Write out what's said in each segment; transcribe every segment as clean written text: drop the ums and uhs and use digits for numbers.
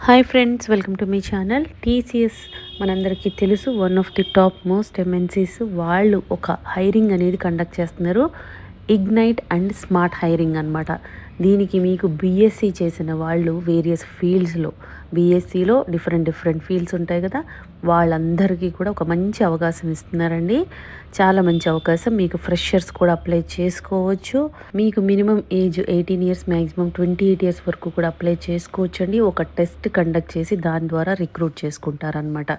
Hi friends, welcome to my channel. TCS మనందరికీ తెలుసు, one of the top most MNCs. వాళ్ళు ఒక hiring అనేది కండక్ట్ చేస్తున్నారు. ఇగ్నైట్ అండ్ స్మార్ట్ హైరింగ్ అనమాట. దీనికి మీకు బీఎస్సీ చేసిన వాళ్ళు వేరియస్ ఫీల్డ్స్లో, బీఎస్సీలో డిఫరెంట్ ఫీల్డ్స్ ఉంటాయి కదా, వాళ్ళందరికీ కూడా ఒక మంచి అవకాశం ఇస్తున్నారండి. చాలా మంచి అవకాశం. మీకు ఫ్రెషర్స్ కూడా అప్లై చేసుకోవచ్చు. మీకు minimum age 18 years, maximum 28 years వరకు కూడా అప్లై చేసుకోవచ్చు అండి. ఒక టెస్ట్ కండక్ట్ చేసి దాని ద్వారా రిక్రూట్ చేసుకుంటారనమాట.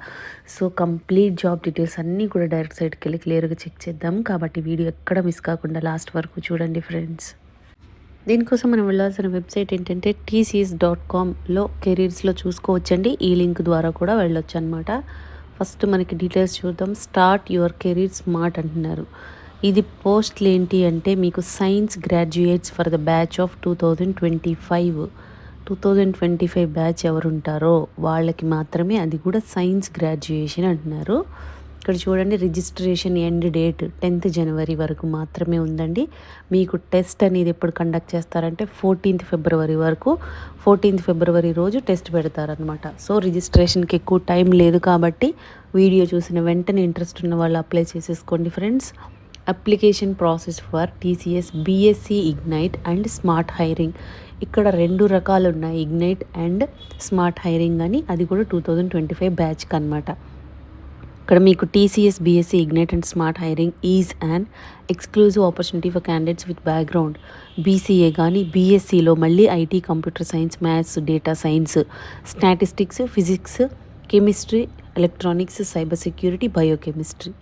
సో కంప్లీట్ జాబ్ డీటెయిల్స్ అన్నీ కూడా డైరెక్ట్ సైట్కి వెళ్ళి క్లియర్గా చెక్ చేద్దాం. కాబట్టి వీడియో ఎక్కడ మిస్ కాకుండా లాస్ట్ వరకు చూడండి ఫ్రెండ్స్. దీనికోసం మనం వెళ్ళాల్సిన వెబ్సైట్ ఏంటంటే tcs.comలో కెరీర్స్లో చూసుకోవచ్చండి. ఈ లింక్ ద్వారా కూడా వెళ్ళొచ్చు అనమాట. ఫస్ట్ మనకి డీటెయిల్స్ చూద్దాం. స్టార్ట్ యువర్ కెరీర్ స్మార్ట్ అంటున్నారు. ఇది పోస్ట్లు ఏంటి అంటే మీకు science graduates for the batch of 2025 batch ఎవరు ఉంటారో వాళ్ళకి మాత్రమే, అది కూడా సైన్స్ గ్రాడ్యుయేషన్ అంటున్నారు. ఇక్కడ చూడండి, రిజిస్ట్రేషన్ ఎండ్ డేట్ 10th జనవరి వరకు మాత్రమే ఉందండి. మీకు టెస్ట్ అనేది ఎప్పుడు కండక్ట్ చేస్తారంటే 14th ఫిబ్రవరి వరకు. 14th ఫిబ్రవరి రోజు టెస్ట్ పెడతారనమాట. సో రిజిస్ట్రేషన్కి ఎక్కువ టైం లేదు కాబట్టి వీడియో చూసిన వెంటనే ఇంట్రెస్ట్ ఉన్న వాళ్ళు అప్లై చేసేసుకోండి friends. Application process for TCS BSc Ignite and smart hiring. ఇక్కడ 2 రకాలు ఉన్నాయి, ఇగ్నైట్ అండ్ స్మార్ట్ హైరింగ్ అని. అది కూడా 2025 బ్యాచ్కి అనమాట. ఇక్కడ మీకు TCS BSc Ignite and smart hiring is and exclusive opportunity for candidates with background BCA కానీ బీఎస్సీలో మళ్ళీ IT, computer science, maths, data science, statistics, physics, chemistry, electronics, cyber security, biochemistry,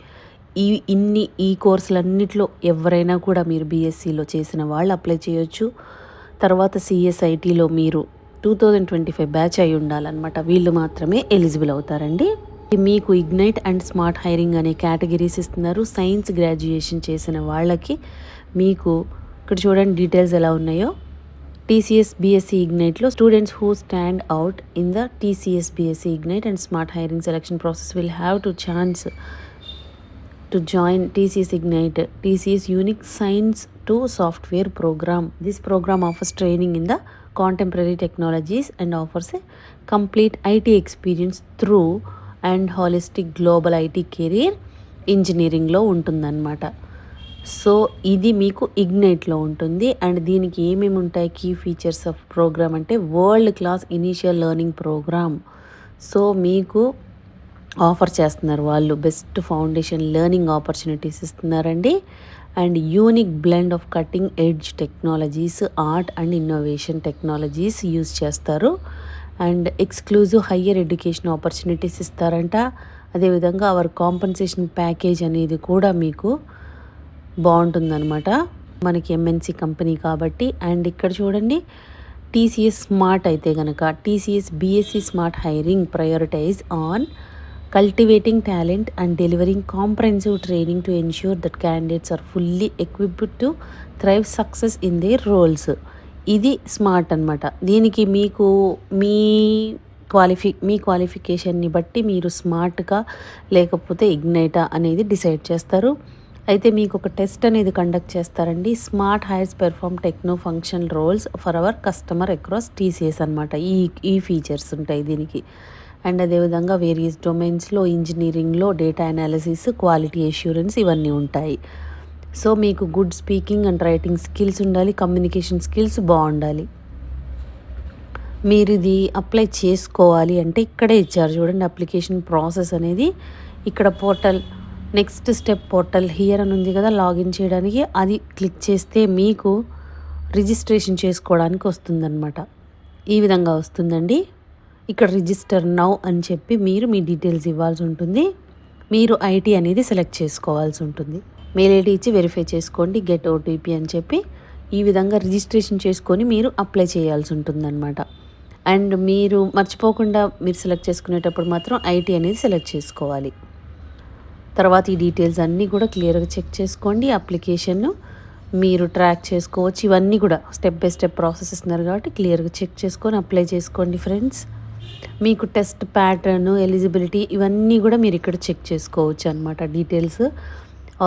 ఈ కోర్సులన్నింటిలో ఎవరైనా కూడా మీరు బీఎస్సీలో చేసిన వాళ్ళు అప్లై చేయొచ్చు. తర్వాత సిఎస్ఐటీలో మీరు 2025 బ్యాచ్ అయి ఉండాలన్నమాట. వీళ్ళు మాత్రమే ఎలిజిబుల్ అవుతారండి. మీకు ఇగ్నైట్ అండ్ స్మార్ట్ హైరింగ్ అనే కేటగిరీస్ ఇస్తున్నారు. సైన్స్ గ్రాడ్యుయేషన్ చేసిన వాళ్ళకి మీకు ఇక్కడ చూడండి డీటెయిల్స్ ఎలా ఉన్నాయో. టీసీఎస్ బీఎస్సీ ఇగ్నైట్లో students who stand out in the TCS BSc Ignite and smart hiring selection process will have to chance to join TCS Ignite, TCS Unique Science to Software program. This program offers training in the contemporary technologies and offers a complete IT experience through and holistic global IT career ఇంజనీరింగ్లో ఉంటుందన్నమాట. So ఇది మీకు ఇగ్నైట్లో ఉంటుంది. And దీనికి ఏమేమి ఉంటాయి key features of program అంటే world class initial learning program. So మీకు ఆఫర్ చేస్తున్నారు వాళ్ళు. బెస్ట్ ఫౌండేషన్ లెర్నింగ్ ఆపర్చునిటీస్ ఇస్తున్నారండి. And unique blend of cutting edge technologies, art and innovation technologies use చేస్తారు. And exclusive higher education opportunities ఇస్తారంట. అదేవిధంగా hour compensation package అనేది కూడా మీకు బాగుంటుందన్నమాట. మనకి ఎంఎన్సీ కంపెనీ కాబట్టి. అండ్ ఇక్కడ చూడండి, టీసీఎస్ స్మార్ట్ అయితే కనుక TCS BSc smart hiring prioritise on cultivating talent and delivering comprehensive training to ensure that candidates are fully equipped to thrive success in their roles. ఇది స్మార్ట్ అనమాట. దీనికి మీకు మీ క్వాలిఫికేషన్ని బట్టి మీరు స్మార్ట్గా లేకపోతే ఇగ్నైటా అనేది డిసైడ్ చేస్తారు. అయితే మీకు ఒక టెస్ట్ అనేది కండక్ట్ చేస్తారండి. Smart hires perform techno function roles for our customer across TCS అనమాట. ఈ ఫీచర్స్ ఉంటాయి దీనికి. అండ్ అదేవిధంగా వేరియస్ డొమైన్స్లో, ఇంజనీరింగ్లో డేటా అనాలిసిస్, క్వాలిటీ అష్యూరెన్స్ ఇవన్నీ ఉంటాయి. సో మీకు good speaking and writing skills ఉండాలి, కమ్యూనికేషన్ స్కిల్స్ బాగుండాలి. మీరు ఇది అప్లై చేసుకోవాలి అంటే ఇక్కడే ఇచ్చారు చూడండి, అప్లికేషన్ ప్రాసెస్ అనేది. ఇక్కడ portal, next step portal here అని ఉంది కదా, లాగిన్ చేయడానికి. అది క్లిక్ చేస్తే మీకు రిజిస్ట్రేషన్ చేసుకోవడానికి వస్తుందన్నమాట. ఈ విధంగా వస్తుందండి. ఇక్కడ రిజిస్టర్ నౌ అని చెప్పి మీరు మీ డీటెయిల్స్ ఇవ్వాల్సి ఉంటుంది. మీరు ఐటీ అనేది సెలెక్ట్ చేసుకోవాల్సి ఉంటుంది. మెయిల్ ఐడి ఇచ్చి వెరిఫై చేసుకోండి, గెట్ ఓటీపీ అని చెప్పి. ఈ విధంగా రిజిస్ట్రేషన్ చేసుకొని మీరు అప్లై చేయాల్సి ఉంటుందన్నమాట. అండ్ మీరు మర్చిపోకుండా మీరు సెలెక్ట్ చేసుకునేటప్పుడు మాత్రం ఐటీ అనేది సెలెక్ట్ చేసుకోవాలి. తర్వాత ఈ డీటెయిల్స్ అన్నీ కూడా క్లియర్గా చెక్ చేసుకోండి. అప్లికేషన్ మీరు ట్రాక్ చేసుకోవచ్చు. ఇవన్నీ కూడా స్టెప్ బై స్టెప్ ప్రాసెస్ ఇస్తున్నారు కాబట్టి క్లియర్గా చెక్ చేసుకొని అప్లై చేసుకోండి ఫ్రెండ్స్. మీకు టెస్ట్ ప్యాటర్న్, ఎలిజిబిలిటీ ఇవన్నీ కూడా మీరు ఇక్కడ చెక్ చేసుకోవచ్చు అనమాట. డీటెయిల్స్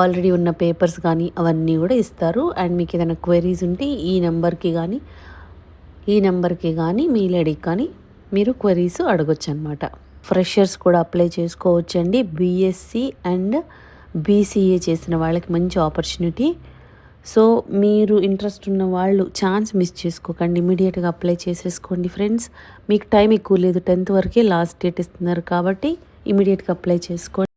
ఆల్రెడీ ఉన్న పేపర్స్ కానీ అవన్నీ కూడా ఇస్తారు. అండ్ మీకు ఏదైనా క్వెరీస్ ఉంటే ఈ నెంబర్కి కానీ మెయిల్ ఐడికి కానీ మీరు క్వరీస్ అడగొచ్చు అనమాట. ఫ్రెషర్స్ కూడా అప్లై చేసుకోవచ్చండి. బీఎస్సీ అండ్ బీసీఏ చేసిన వాళ్ళకి మంచి ఆపర్చునిటీ. సో మీరు ఇంట్రెస్ట్ ఉన్న వాళ్ళు ఛాన్స్ మిస్ చేసుకోకండి. ఇమీడియట్గా అప్లై చేసేసుకోండి ఫ్రెండ్స్. మీకు టైం ఎక్కువ లేదు, 10th వరకే లాస్ట్ డేట్ ఇస్తున్నారు కాబట్టి ఇమీడియట్గా అప్లై చేసుకోండి.